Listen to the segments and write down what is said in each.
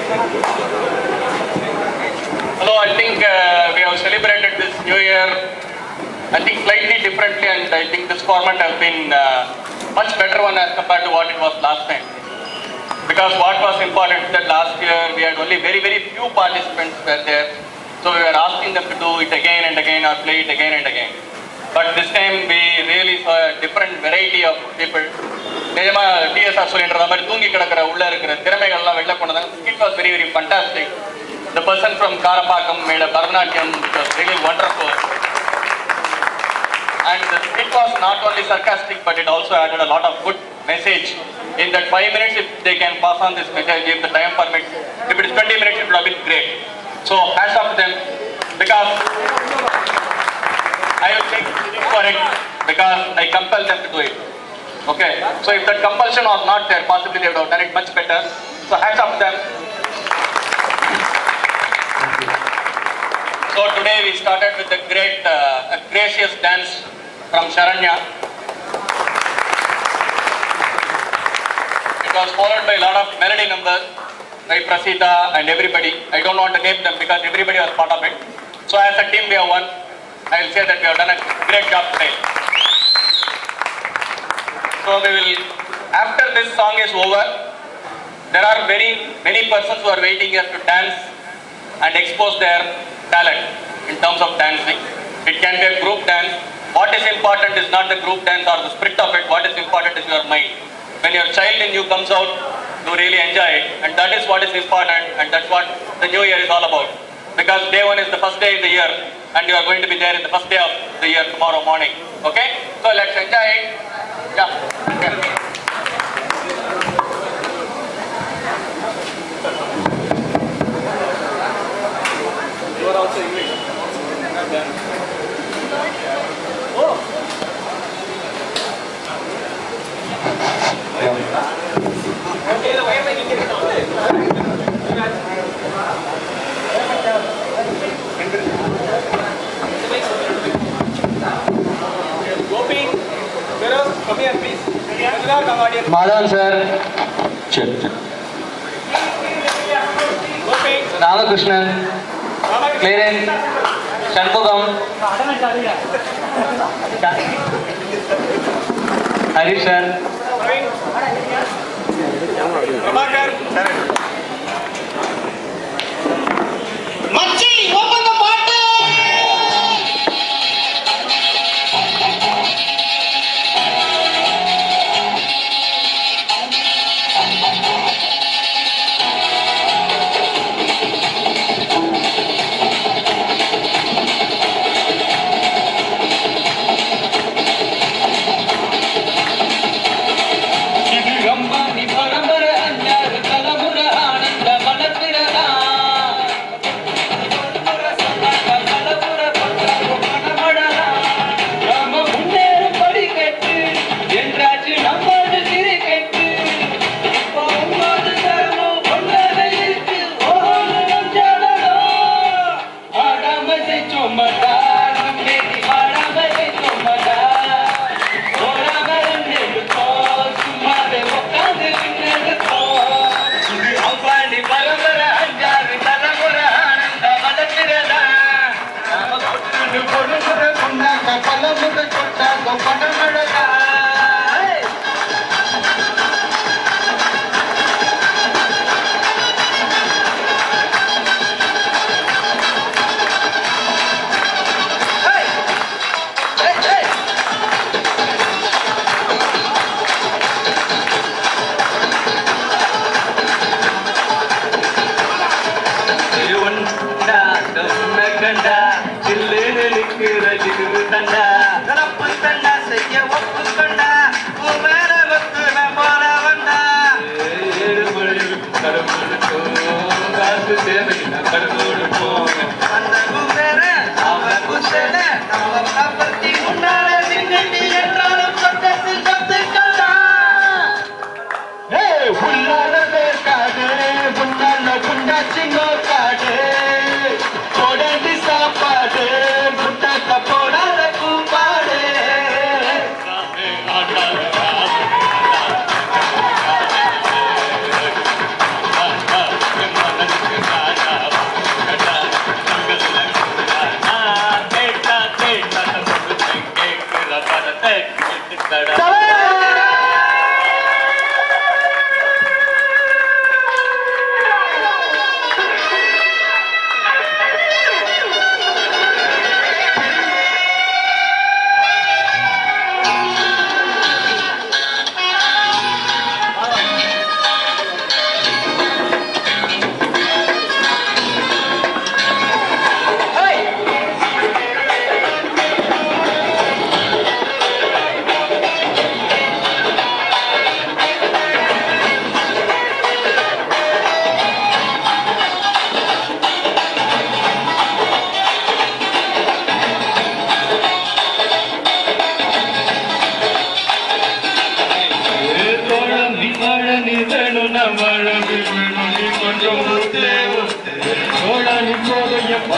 Hello, I think we have celebrated this New Year, I think slightly differently, and I think this format has been much better one as compared to what it was last time. Because what was important is that last year we had only very few participants were there, so we were asking them to do it again and again or play it again and again. But this time we really saw a different variety of people. நிஜமா TSR சொல்லின்ற மாதிரி தூங்கி கிடக்கிற உள்ள இருக்கிற திறமைகள்லாம் வெளில கொண்டதாங்க. It was very fantastic. The person from Karapakam made a Bharatanatyam which was really wonderful. And it was not only sarcastic, but it also added a lot of good message. In that 5 minutes, if they can pass on this message, if the time permits, if it is 20 minutes, it would have been great. So hats off to them, because I will take for it, because I compel them to do it. Okay, so if that compulsion was not there, possibly they would have done it much better. So hats off to them. So today we started with a great, gracious dance from Sharanya. It was followed by a lot of melody numbers by Prasita and everybody. I don't want to name them because everybody was part of it. So as a team we have won. I will say that we have done a great job today. So we will, after this song is over, there are very many persons who are waiting here to dance and expose their talent in terms of dancing. It can be a group dance. What is important is not the group dance or the spirit of it. What is important is your mind. When your child in you comes out, you really enjoy it, and that is what is important, and that's what the new year is all about. Because day one is the first day in the year, and you are going to be there in the first day of the year tomorrow morning. Okay? So let's enjoy it. Yeah. Okay. You are also English. Oh. Okay, the way I make it Gopi, come here please. Madhavan sir. Check. Gopi. Ramakrishnan. Clarence. Shanmugam. Harish sir. Prabhakar. Machi, open the bottle!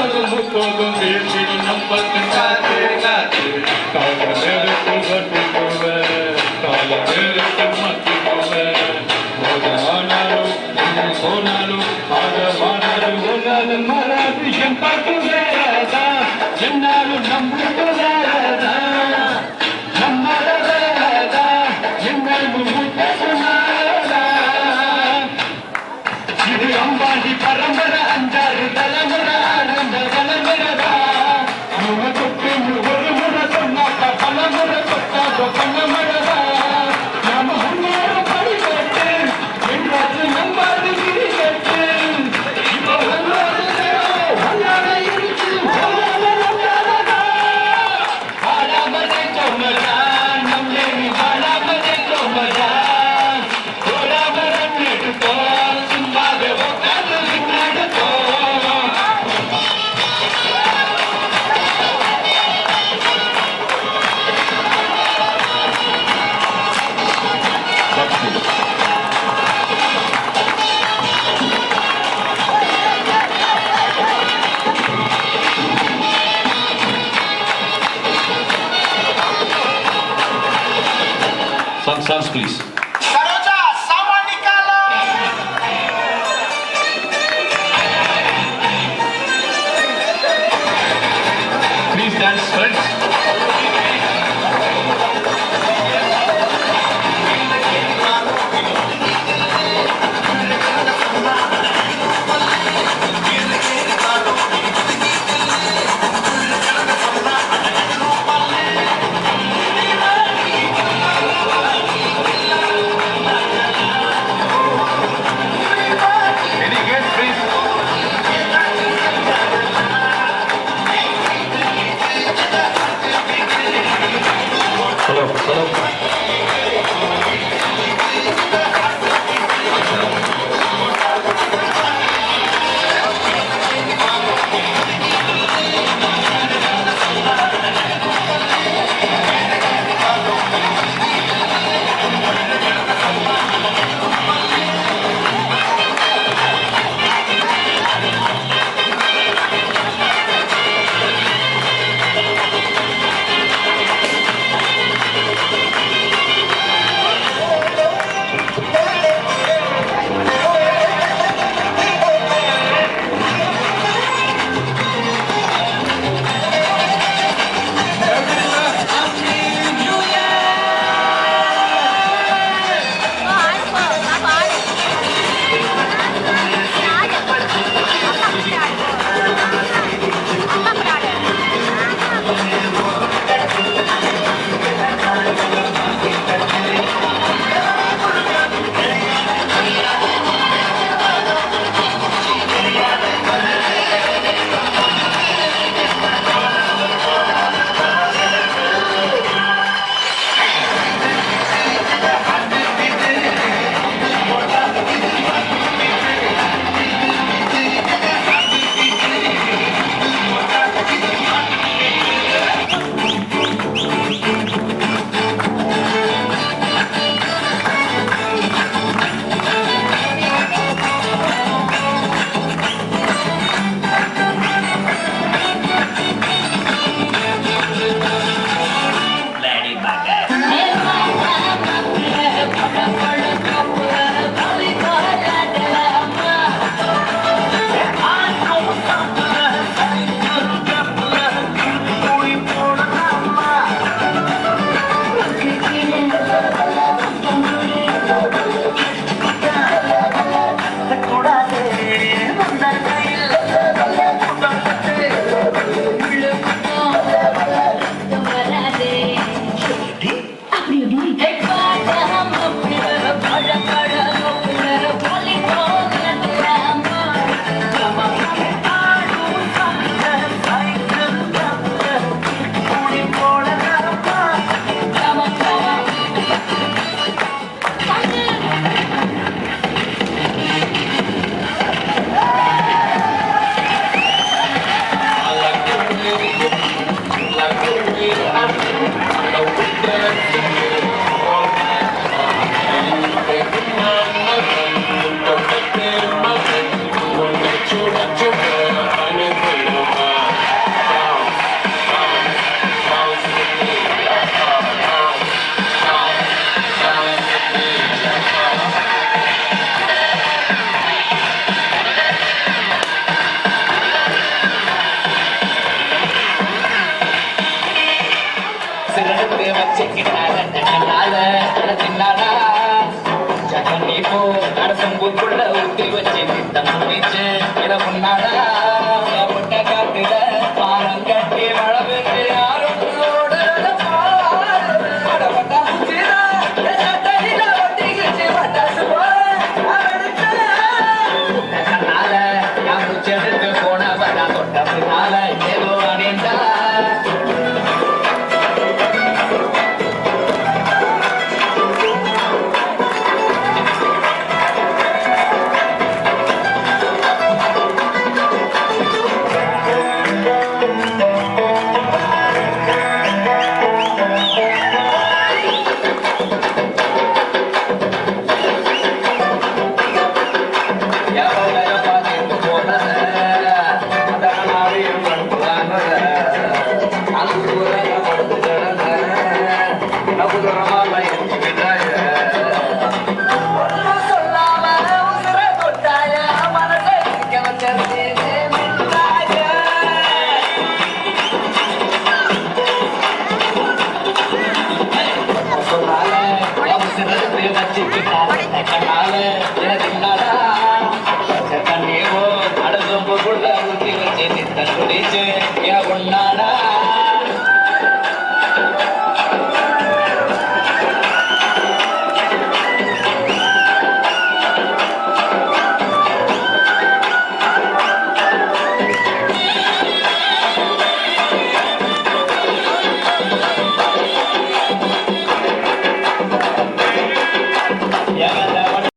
முப்பதும் முப்பதும் வீழ்ச்சிடும் நம்பத்து காத்து காத்து கால நேரத்தில் கட்டு போவ கால நேரத்தில் மத்து போவ ஆனாலும் போனாலும் ஆனாலும் ஒன்றாலும் மாறாது என் பாட்டு வேறதா என்னாலும் நம்பிக்கை வேறதா நம்மள வேறதா என்னாலும் முத்தமாறதா இது அம்பாடி பரம்பரை அஞ்சாறு தலைமுறை ஆனந்த தலைமுறைதா முறை தொட்டு ஒரு முறை சொன்னாக்க பலமுறை தொட்டாக்க பண்ணமுறைதா நாம முன்னேற படிக்கட்டு எங்காச்சு நம்பாது கிரிக்கெட்டு இப்போ ஒன்னாட இருக்கு ஆடாமதே சொன்னதா நம்மளே நீ ஆடாமதே சொன்னதா ஓடாமரம் எடுத்தோ சும்மாவே உட்காந்து நடத்தோ Songs, please. Saroja, someone nikalo. Please dance, friends. Any guests, please? குட்டி வச்சு நித்தம் முடிச்சு இட முன்னாடா